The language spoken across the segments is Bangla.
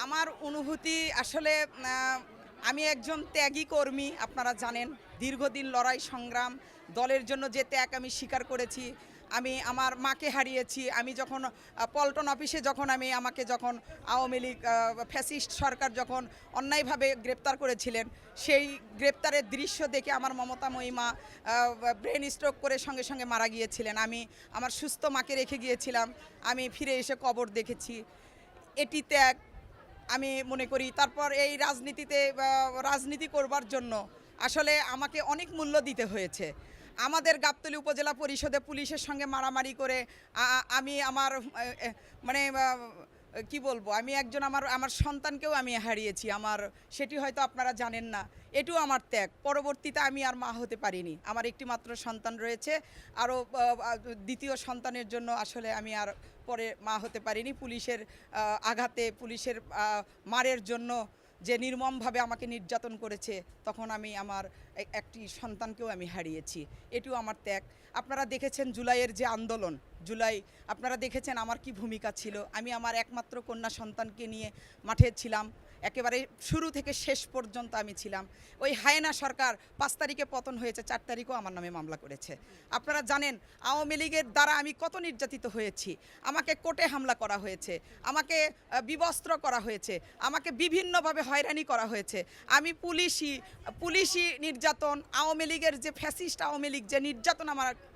আমার অনুভূতি আসলে আমি একজন ত্যাগী কর্মী, আপনারা জানেন। দীর্ঘদিন লড়াই সংগ্রাম, দলের জন্য যে ত্যাগ আমি স্বীকার করেছি। আমি আমার মাকে হারিয়েছি। আমি যখন পল্টন অফিসে আমাকে যখন আওয়ামী লীগ ফ্যাসিস্ট সরকার যখন অন্যায়ভাবে গ্রেপ্তার করেছিলেন, সেই গ্রেপ্তারের দৃশ্য দেখে আমার মমতাময়ী মা ব্রেন স্ট্রোক করে সঙ্গে সঙ্গে মারা গিয়েছিলেন। আমি আমার সুস্থ মাকে রেখে গিয়েছিলাম, আমি ফিরে এসে কবর দেখেছি। এটি ত্যাগ আমি মনে করি। তারপর এই রাজনীতি করবার জন্য আসলে আমাকে অনেক মূল্য দিতে হয়েছে। আমাদের গাবতলী উপজেলা পরিষদে পুলিশের সঙ্গে মারামারি করে আমি আমার মানে কি বলবো, আমি একজন আমার সন্তানকেও আমি হারিয়েছি। সেটি হয়তো আপনারা জানেন না। এটিও আমার ত্যাগ। পরবর্তীতে আমি আর মা হতে পারিনি। আমার একটি মাত্র সন্তান রয়েছে। আরও দ্বিতীয় সন্তানের জন্য আসলে আমি আর পরে মা হতে পারিনি। পুলিশের আঘাতে, পুলিশের মারের জন্য যে নির্মমভাবে আমাকে নির্যাতন করেছে, তখন আমি আমার একটি সন্তানকেও আমি হারিয়েছি। এটিও আমার ত্যাগ। আপনারা দেখেছেন জুলাইয়ের যে আন্দোলন, আপনারা দেখেছেন আমার কি ভূমিকা ছিল। আমি আমার একমাত্র কন্যা সন্তানকে নিয়ে মাঠে ছিলাম, একেবারে শুরু থেকে শেষ পর্যন্ত আমি ছিলাম। ওই হায়েনা সরকার ৫ তারিখে পতন হয়েছে, ৪ তারিখও আমার নামে মামলা করেছে। আপনারা জানেন আওয়ামী লীগের দ্বারা আমি কত নির্যাতিত হয়েছি। আমাকে কোর্টে হামলা করা হয়েছে, আমাকে বিবস্ত্র করা হয়েছে, আমাকে বিভিন্নভাবে হয়রানি করা হয়েছে। আমি পুলিশি নির্যাতন, আওয়ামী লীগের যে ফ্যাসিস্ট আওয়ামী লীগ যে নির্যাতন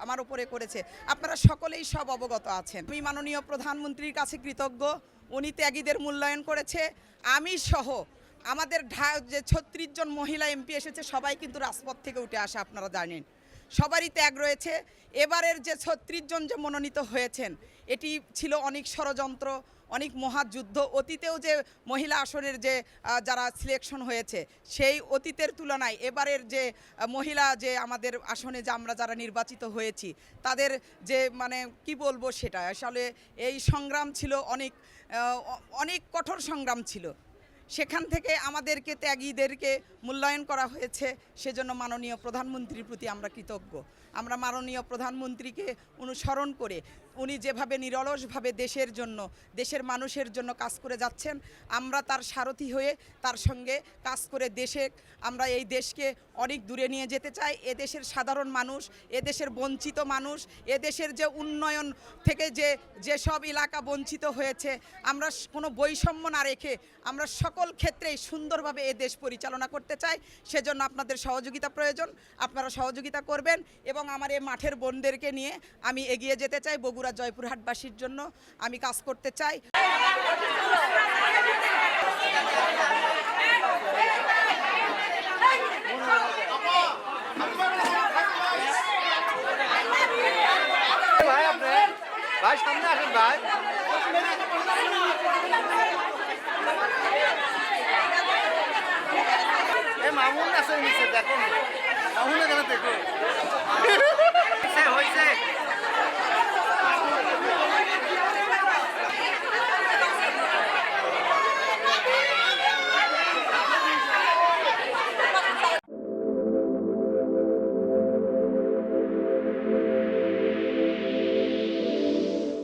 আমার উপরে করেছে, আপনারা সকলেই সব অবগত আছেন। আমি মাননীয় প্রধানমন্ত্রীর কাছে কৃতজ্ঞ। উনি ত্যাগীদের মূল্যায়ন করেছে। আমি সহ আমাদের যে ৩৬ জন মহিলা এমপি এসেছে, সবাই কিন্তু রাজপথ থেকে উঠে আসে, আপনারা জানেন। সবারই ত্যাগ রয়েছে। এবারের যে ৩৬ জন যে মনোনীত হয়েছেন, এটি ছিল অনেক ষড়যন্ত্র, অনেক মহাযুদ্ধ। অতীতেও যে মহিলা আসনের যে যারা সিলেকশন হয়েছে, সেই অতীতের তুলনায় এবারের যে মহিলা যে আমাদের আসনে যে আমরা যারা নির্বাচিত হয়েছি, তাদের যে কি বলবো, সেটা আসলে এই সংগ্রাম ছিল অনেক কঠোর সংগ্রাম ছিল। সেখান থেকে আমাদেরকে ত্যাগীদেরকে মূল্যায়ন করা হয়েছে। সেজন্য মাননীয় প্রধানমন্ত্রীর প্রতি আমরা কৃতজ্ঞ। আমরা মাননীয় প্রধানমন্ত্রীকে অনুসরণ করে উনি যেভাবে নিরলসভাবে দেশের জন্য, দেশের মানুষের জন্য কাজ করে যাচ্ছেন, আমরা তার সারথি হয়ে তার সঙ্গে কাজ করে আমরা এই দেশকে অনেক দূরে নিয়ে যেতে চাই। এদেশের সাধারণ মানুষ, এদেশের বঞ্চিত মানুষ, এদেশের যে উন্নয়ন থেকে যেসব এলাকা বঞ্চিত হয়েছে, আমরা কোনো বৈষম্য না রেখে আমরা সকল ক্ষেত্রেই সুন্দরভাবে এ দেশ পরিচালনা করতে চাই। সেজন্য আপনাদের সহযোগিতা প্রয়োজন। আপনারা সহযোগিতা করবেন এবং আমার এই মাঠের বোনদেরকে নিয়ে আমি এগিয়ে যেতে চাই। বগুড়া জয়পুরহাটবাসীর জন্য আমি কাজ করতে চাই। ভাই সামনে আসেন ভাই। মামুন আছে নিচে, দেখো মামুন এখানে দেখো।